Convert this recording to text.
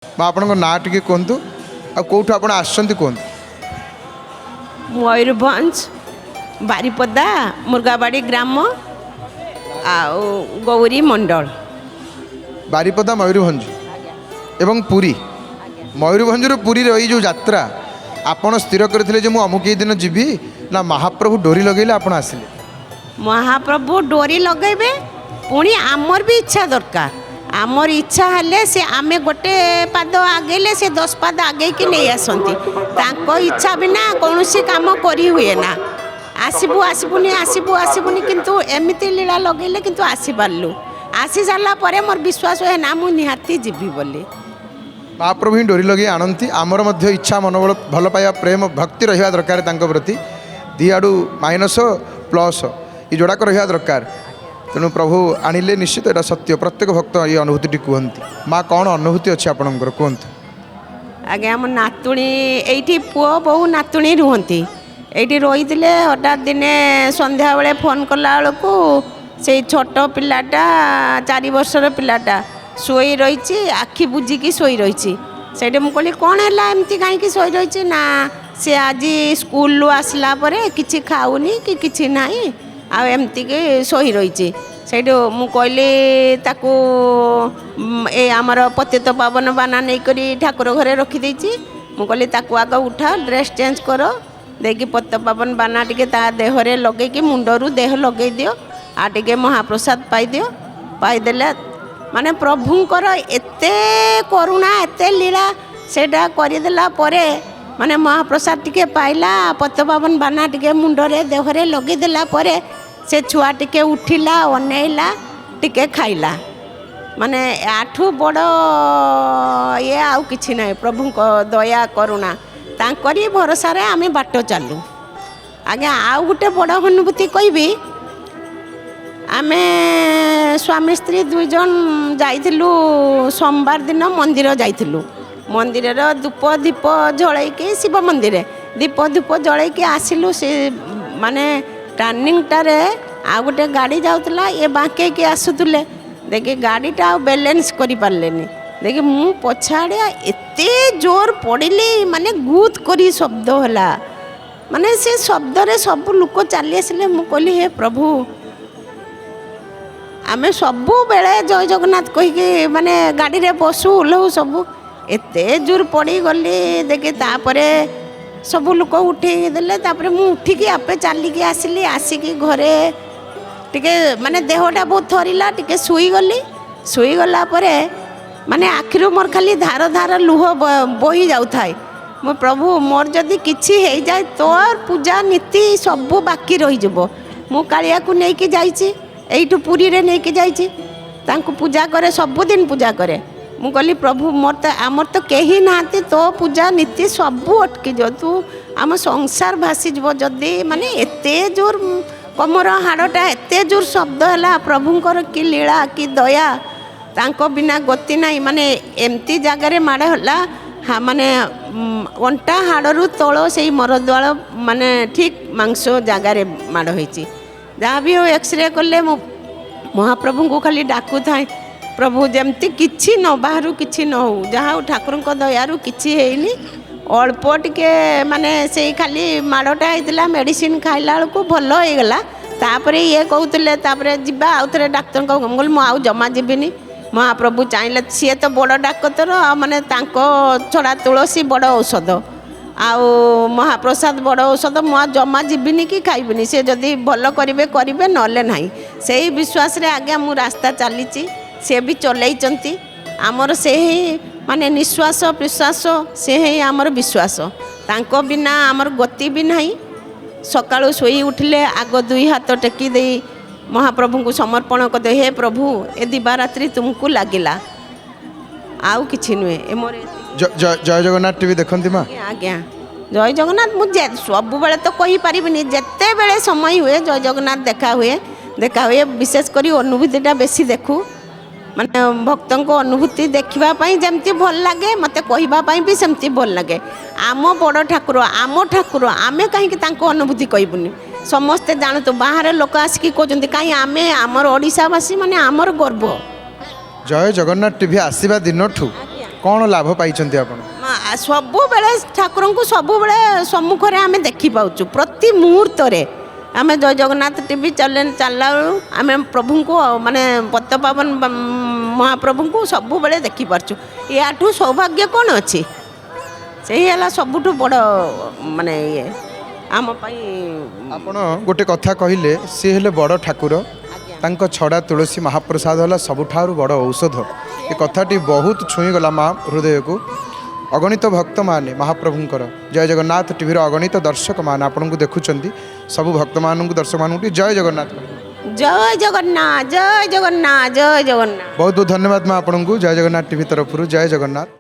ଆପଣଙ୍କ ନାଁ ଟିକେ କୁହନ୍ତୁ ଆଉ କେଉଁଠୁ ଆପଣ ଆସିଛନ୍ତି କୁହନ୍ତୁ। ମୟୂରଭଞ୍ଜ ବାରିପଦା ମୁର୍ଗାବାଡ଼ି ଗ୍ରାମ ଆଉ ଗୌରୀ ମଣ୍ଡଳ। ବାରିପଦା ମୟୂରଭଞ୍ଜ ଏବଂ ପୁରୀ। ମୟୂରଭଞ୍ଜରୁ ପୁରୀର ଏଇ ଯେଉଁ ଯାତ୍ରା ଆପଣ ସ୍ଥିର କରିଥିଲେ ଯେ ମୁଁ ଅମୁକ ଏଇ ଦିନ ଯିବି, ନା ମହାପ୍ରଭୁ ଡୋରି ଲଗେଇଲେ ଆପଣ ଆସିଲେ? ମହାପ୍ରଭୁ ଡୋରି ଲଗାଇବେ, ପୁଣି ଆମର ବି ଇଚ୍ଛା ଦରକାର। ଆମର ଇଚ୍ଛା ହେଲେ ସେ ଆମେ ଗୋଟେ ପାଦ ଆଗେଇଲେ ସେ 10 ପାଦ ଆଗେଇକି ନେଇ ଆସନ୍ତି। ତାଙ୍କ ଇଚ୍ଛା ବିନା କୌଣସି କାମ କରି ହୁଏ ନା। ଆସିବୁ ଆସିବୁନି ଆସିବୁ ଆସିବୁନି, କିନ୍ତୁ ଏମିତି ଲୀଳା ଲଗେଇଲେ କିନ୍ତୁ ଆସିପାରିଲୁ। ଆସି ସାରିଲା ପରେ ମୋର ବିଶ୍ୱାସ ହୁଏ ନା ମୁଁ ନିହାତି ଯିବି ବୋଲି। ମହାପ୍ରଭୁ ହିଁ ଡୋରି ଲଗେଇ ଆଣନ୍ତି। ଆମର ମଧ୍ୟ ଇଚ୍ଛା, ମନୋବଳ, ଭଲ ପାଇବା, ପ୍ରେମ, ଭକ୍ତି ରହିବା ଦରକାର ତାଙ୍କ ପ୍ରତି। ଦୁଇ ଆଡ଼ୁ ମାଇନସ୍ ପ୍ଲସ୍ ଏ ଯୋଡ଼ାକ ରହିବା ଦରକାର। ତେଣୁ ପ୍ରଭୁ ଆଣିଲେ ନିଶ୍ଚିତ, ଏଇଟା ସତ୍ୟ। ପ୍ରତ୍ୟେକ ଭକ୍ତ ଏ ଅନୁଭୂତିଟି କୁହନ୍ତି। ମା' କ'ଣ ଅନୁଭୂତି ଅଛି ଆପଣଙ୍କର କୁହନ୍ତୁ। ଆଜ୍ଞା, ଆମ ନାତୁଣୀ ଏଇଠି, ପୁଅ ବୋହୂ ନାତୁଣୀ ରୁହନ୍ତି ଏଇଠି। ରହିଥିଲେ ହଠାତ୍ ଦିନେ ସନ୍ଧ୍ୟାବେଳେ ଫୋନ୍ କଲା ବେଳକୁ ସେଇ ଛୋଟ ପିଲାଟା, 4 ବର୍ଷର ପିଲାଟା ଶୋଇ ରହିଛି, ଆଖି ବୁଜିକି ଶୋଇ ରହିଛି। ସେଇଠି ମୁଁ କହିଲି କ'ଣ ହେଲା, ଏମିତି କାହିଁକି ଶୋଇ ରହିଛି? ନା, ସେ ଆଜି ସ୍କୁଲରୁ ଆସିଲା ପରେ କିଛି ଖାଉନି କି କିଛି ନାହିଁ, ଆଉ ଏମିତିକି ଶୋଇ ରହିଛି। ସେଇଠୁ ମୁଁ କହିଲି ତାକୁ ଏ ଆମର ପତିତ ପାବନ ବାନା ନେଇକରି ଠାକୁର ଘରେ ରଖିଦେଇଛି। ମୁଁ କହିଲି ତାକୁ ଆଗ ଉଠାଅ, ଡ୍ରେସ୍ ଚେଞ୍ଜ କର, ଦେଇକି ପତିତ ପାବନ ବାନା ଟିକେ ତା ଦେହରେ ଲଗେଇକି ମୁଣ୍ଡରୁ ଦେହ ଲଗେଇ ଦିଅ, ଆଉ ଟିକେ ମହାପ୍ରସାଦ ପାଇଦିଅ। ପାଇଦେଲେ ମାନେ ପ୍ରଭୁଙ୍କର ଏତେ କରୁଣା, ଏତେ ଲୀଳା, ସେଇଟା କରିଦେଲା ପରେ ମାନେ ମହାପ୍ରସାଦ ଟିକେ ପାଇଲା, ପତିତ ପାବନ ବାନା ଟିକେ ମୁଣ୍ଡରେ ଦେହରେ ଲଗେଇଦେଲା ପରେ ସେ ଛୁଆ ଟିକେ ଉଠିଲା, ଅନେଇଲା, ଟିକେ ଖାଇଲା। ମାନେ ଆଠୁ ବଡ଼ ଇଏ ଆଉ କିଛି ନାହିଁ। ପ୍ରଭୁଙ୍କ ଦୟା କରୁଣା, ତାଙ୍କରି ଭରସାରେ ଆମେ ବାଟ ଚାଲୁ। ଆଜ୍ଞା, ଆଉ ଗୋଟେ ବଡ଼ ଅନୁଭୂତି କହିବି। ଆମେ ସ୍ୱାମୀ ସ୍ତ୍ରୀ 2 ଜଣ ଯାଇଥିଲୁ, ସୋମବାର ଦିନ ମନ୍ଦିର ଯାଇଥିଲୁ। ମନ୍ଦିରର ଧୂପ ଦୀପ ଜଳେଇକି, ଶିବ ମନ୍ଦିରରେ ଦୀପ ଧୂପ ଜଳେଇକି ଆସିଲୁ। ସେ ମାନେ ଟର୍ଣ୍ଣିଂଟାରେ ଆଉ ଗୋଟେ ଗାଡ଼ି ଯାଉଥିଲା, ଏ ବାଙ୍କେଇକି ଆସୁଥିଲେ। ଦେଖି ଗାଡ଼ିଟା ଆଉ ବାଲାନ୍ସ କରିପାରିଲେନି। ଦେଖି ମୁଁ ପଛଆଡ଼େ ଏତେ ଜୋର ପଡ଼ିଲି, ମାନେ ଗୁଦ୍ କରି ଶବ୍ଦ ହେଲା। ମାନେ ସେ ଶବ୍ଦରେ ସବୁ ଲୋକ ଚାଲି ଆସିଲେ। ମୁଁ କହିଲି ହେ ପ୍ରଭୁ, ଆମେ ସବୁବେଳେ ଜୟ ଜଗନ୍ନାଥ କହିକି ମାନେ ଗାଡ଼ିରେ ବସୁ ଓହ୍ଲଉ ସବୁ, ଏତେ ଜୋର ପଡ଼ିଗଲି। ଦେଖି ତାପରେ ସବୁ ଲୋକ ଉଠେଇ ଦେଲେ। ତାପରେ ମୁଁ ଉଠିକି ଆପେ ଚାଲିକି ଆସିଲି। ଆସିକି ଘରେ ଟିକେ ମାନେ ଦେହଟା ବହୁତ ଥରିଲା, ଟିକେ ଶୋଇଗଲି। ଶୋଇଗଲା ପରେ ମାନେ ଆଖିରୁ ମୋର ଖାଲି ଧାର ଧାର ଲୁହ ବୋହି ଯାଉଥାଏ। ମୁଁ ପ୍ରଭୁ, ମୋର ଯଦି କିଛି ହେଇଯାଏ, ତୋର ପୂଜା ନୀତି ସବୁ ବାକି ରହିଯିବ। ମୁଁ କାଳିଆକୁ ନେଇକି ଯାଇଛି, ଏଇଠୁ ପୁରୀରେ ନେଇକି ଯାଇଛି, ତାଙ୍କୁ ପୂଜା କରେ, ସବୁଦିନ ପୂଜା କରେ। ମୁଁ କହିଲି ପ୍ରଭୁ, ଆମର ତ କେହି ନାହାନ୍ତି, ତୋ ପୂଜା ନୀତି ସବୁ ଅଟକିଯିବ, ତୁ ଆମ ସଂସାର ଭାସିଯିବ ଯଦି। ମାନେ ଏତେ ଜୋର କମର ହାଡ଼ଟା, ଏତେ ଜୋର ଶବ୍ଦ ହେଲା। ପ୍ରଭୁଙ୍କର କି ଲୀଳା, କି ଦୟା, ତାଙ୍କ ବିନା ଗତି ନାହିଁ। ମାନେ ଏମିତି ଜାଗାରେ ମାଡ଼ ହେଲା, ମାନେ ଅଣ୍ଟା ହାଡ଼ରୁ ତଳ ସେଇ ମରଦ୍ୱାଳ, ମାନେ ଠିକ୍ ମାଂସ ଜାଗାରେ ମାଡ଼ ହେଇଛି। ଯାହା ବି ହଉ ଏକ୍ସରେ କଲେ, ମୁଁ ମହାପ୍ରଭୁଙ୍କୁ ଖାଲି ଡାକୁଥାଏ, ପ୍ରଭୁ ଯେମିତି କିଛି ନ ବାହାରୁ, କିଛି ନ ହଉ। ଯାହା ହଉ ଠାକୁରଙ୍କ ଦୟାରୁ କିଛି ହେଇନି। ଅଳ୍ପ ଟିକେ ମାନେ ସେଇ ଖାଲି ମାଡ଼ଟା ହେଇଥିଲା, ମେଡ଼ିସିନ ଖାଇଲା ବେଳକୁ ଭଲ ହେଇଗଲା। ତାପରେ ଇଏ କହୁଥିଲେ ତାପରେ ଯିବା ଆଉ ଥରେ ଡାକ୍ତରଙ୍କ। ମୁଁ କହିଲି ମୁଁ ଆଉ ଜମା ଯିବିନି। ମହାପ୍ରଭୁ ଚାହିଁଲେ, ସିଏ ତ ବଡ଼ ଡାକ୍ତର, ମାନେ ତାଙ୍କ ଛଡ଼ା ତୁଳସୀ ବଡ଼ ଔଷଧ, ଆଉ ମହାପ୍ରସାଦ ବଡ଼ ଔଷଧ। ମୁଁ ଆଉ ଜମା ଯିବିନି କି ଖାଇବିନି। ସେ ଯଦି ଭଲ କରିବେ କରିବେ, ନହେଲେ ନାହିଁ। ସେଇ ବିଶ୍ୱାସରେ ଆଜ୍ଞା ମୁଁ ରାସ୍ତା ଚାଲିଛି। ସେ ବି ଚଲେଇଛନ୍ତି। ଆମର ସେ ହିଁ ମାନେ ନିଶ୍ୱାସ ପ୍ରଶ୍ୱାସ, ସେ ହିଁ ଆମର ବିଶ୍ୱାସ। ତାଙ୍କ ବିନା ଆମର ଗତି ବି ନାହିଁ। ସକାଳୁ ଶୋଇ ଉଠିଲେ ଆଗ 2 ହାତ ଟେକି ଦେଇ ମହାପ୍ରଭୁଙ୍କୁ ସମର୍ପଣ କରିଦେ, ହେ ପ୍ରଭୁ, ଏ ଦିବାରାତ୍ରି ତୁମକୁ ଲାଗିଲା, ଆଉ କିଛି ନୁହେଁ। ଏ ମୋର ଜୟ ଜଗନ୍ନାଥ ଟିଭି ଦେଖନ୍ତି ମା? ଆଜ୍ଞା, ଜୟ ଜଗନ୍ନାଥ। ମୁଁ ସବୁବେଳେ ତ କହିପାରିବିନି, ଯେତେବେଳେ ସମୟ ହୁଏ ଜୟ ଜଗନ୍ନାଥ ଦେଖା ହୁଏ। ବିଶେଷ କରି ଅନୁଭୂତିଟା ବେଶୀ ଦେଖୁ। ମାନେ ଭକ୍ତଙ୍କ ଅନୁଭୂତି ଦେଖିବା ପାଇଁ ଯେମିତି ଭଲ ଲାଗେ, ମୋତେ କହିବା ପାଇଁ ବି ସେମିତି ଭଲ ଲାଗେ। ଆମ ବଡ଼ ଠାକୁର, ଆମ ଠାକୁର, ଆମେ କାହିଁକି ତାଙ୍କ ଅନୁଭୂତି କହିବୁନି? ସମସ୍ତେ ଜାଣନ୍ତୁ, ବାହାରେ ଲୋକ ଆସିକି କହୁଛନ୍ତି, କାହିଁ ଆମେ, ଆମର ଓଡ଼ିଶାବାସୀ ମାନେ ଆମର ଗର୍ବ। ଜୟ ଜଗନ୍ନାଥ ଟିଭି ଆସିବା ଦିନଠୁ କ'ଣ ଲାଭ ପାଇଛନ୍ତି ଆପଣ? ସବୁବେଳେ ଠାକୁରଙ୍କୁ ସବୁବେଳେ ସମ୍ମୁଖରେ ଆମେ ଦେଖିପାଉଛୁ ପ୍ରତି ମୁହୂର୍ତ୍ତରେ। ଆମେ ଜୟ ଜଗନ୍ନାଥ ଟିଭି ଚାଲିଲା ବେଳୁ ଆମେ ପ୍ରଭୁଙ୍କୁ ମାନେ ପତିତପାବନ ମହାପ୍ରଭୁଙ୍କୁ ସବୁବେଳେ ଦେଖିପାରୁଛୁ। ୟାଠୁ ସୌଭାଗ୍ୟ କ'ଣ ଅଛି? ସେଇ ହେଲା ସବୁଠୁ ବଡ଼ ମାନେ ଇଏ ଆମ ପାଇଁ। ଆପଣ ଗୋଟେ କଥା କହିଲେ, ସିଏ ହେଲେ ବଡ଼ ଠାକୁର, ତାଙ୍କ ଛଡ଼ା ତୁଳସୀ ମହାପ୍ରସାଦ ହେଲା ସବୁଠାରୁ ବଡ଼ ଔଷଧ। ଏ କଥାଟି ବହୁତ ଛୁଇଁଗଲା ମା ହୃଦୟକୁ। ଅଗଣିତ ଭକ୍ତମାନେ ମହାପ୍ରଭୁଙ୍କର, ଜୟ ଜଗନ୍ନାଥ ଟିଭିର ଅଗଣିତ ଦର୍ଶକମାନେ ଆପଣଙ୍କୁ ଦେଖୁଛନ୍ତି। ସବୁ ଭକ୍ତମାନଙ୍କୁ ଦର୍ଶକମାନଙ୍କୁ ଜୟ ଜଗନ୍ନାଥ। ଜୟ ଜଗନ୍ନାଥ, ଜୟ ଜଗନ୍ନାଥ, ଜୟ ଜଗନ୍ନାଥ। ବହୁତ ବହୁତ ଧନ୍ୟବାଦ ମା ଆପଣଙ୍କୁ, ଜୟ ଜଗନ୍ନାଥ ଟିଭି ତରଫରୁ ଜୟ ଜଗନ୍ନାଥ।